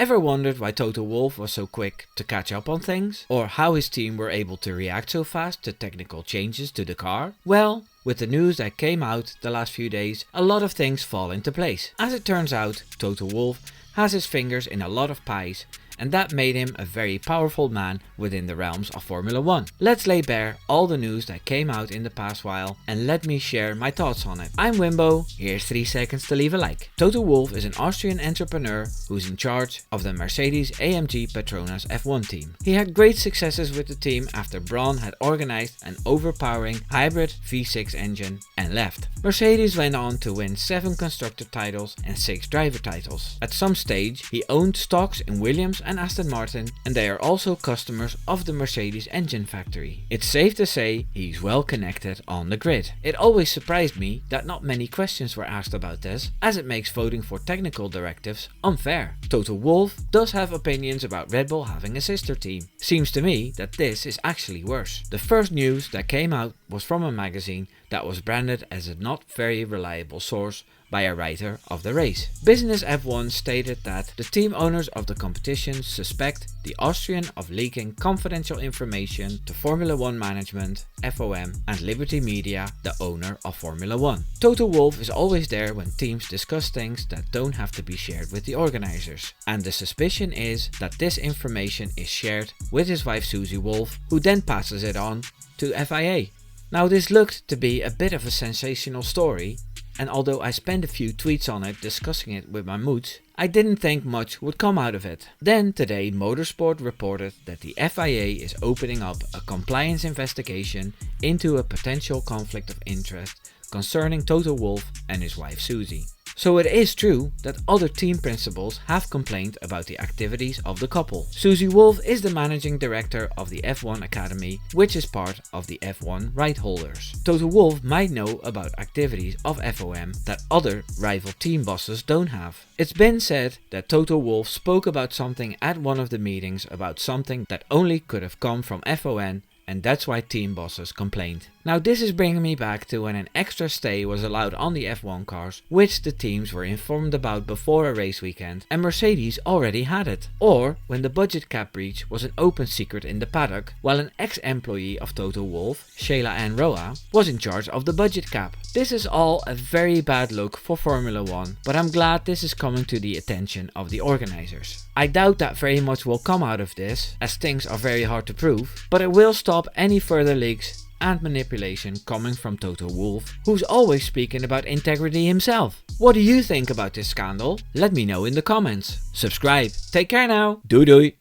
Ever wondered why Toto Wolff was so quick to catch up on things? Or how his team were able to react so fast to technical changes to the car? Well, with the news that came out the last few days, a lot of things fall into place. As it turns out, Toto Wolff has his fingers in a lot of pies, and that made him a very powerful man within the realms of Formula 1. Let's lay bare all the news that came out in the past while and let me share my thoughts on it. I'm Wimbo, here's 3 seconds to leave a like. Toto Wolff is an Austrian entrepreneur who's in charge of the Mercedes-AMG Petronas F1 team. He had great successes with the team after Braun had organized an overpowering hybrid V6 engine and left. Mercedes went on to win 7 constructor titles and 6 driver titles. At some stage, he owned stocks in Williams and Aston Martin, and they are also customers of the Mercedes engine factory. It's safe to say he's well connected on the grid. It always surprised me that not many questions were asked about this, as it makes voting for technical directives unfair. Toto Wolff does have opinions about Red Bull having a sister team. Seems to me that this is actually worse. The first news that came out was from a magazine that was branded as a not very reliable source by a writer of the race. Business F1 stated that the team owners of the competition suspect the Austrian of leaking confidential information to Formula 1 management, FOM, and Liberty Media, the owner of Formula 1. Toto Wolff is always there when teams discuss things that don't have to be shared with the organizers, and the suspicion is that this information is shared with his wife Susie Wolff, who then passes it on to FIA. Now this looked to be a bit of a sensational story, and although I spent a few tweets on it discussing it with my moods, I didn't think much would come out of it. Then today Motorsport reported that the FIA is opening up a compliance investigation into a potential conflict of interest concerning Toto Wolff and his wife Susie. So it is true that other team principals have complained about the activities of the couple. Susie Wolff is the managing director of the F1 Academy, which is part of the F1 right holders. Toto Wolff might know about activities of FOM that other rival team bosses don't have. It's been said that Toto Wolff spoke about something at one of the meetings about something that only could have come from FON, and that's why team bosses complained. Now this is bringing me back to when an extra stay was allowed on the F1 cars, which the teams were informed about before a race weekend, and Mercedes already had it. Or when the budget cap breach was an open secret in the paddock, while an ex-employee of Toto Wolff, Shayla Ann Roa, was in charge of the budget cap. This is all a very bad look for Formula 1, but I'm glad this is coming to the attention of the organizers. I doubt that very much will come out of this, as things are very hard to prove, but it will stop any further leaks and manipulation coming from Toto Wolff, who's always speaking about integrity himself. What do you think about this scandal? Let me know in the comments. Subscribe. Take care now. Doei doei.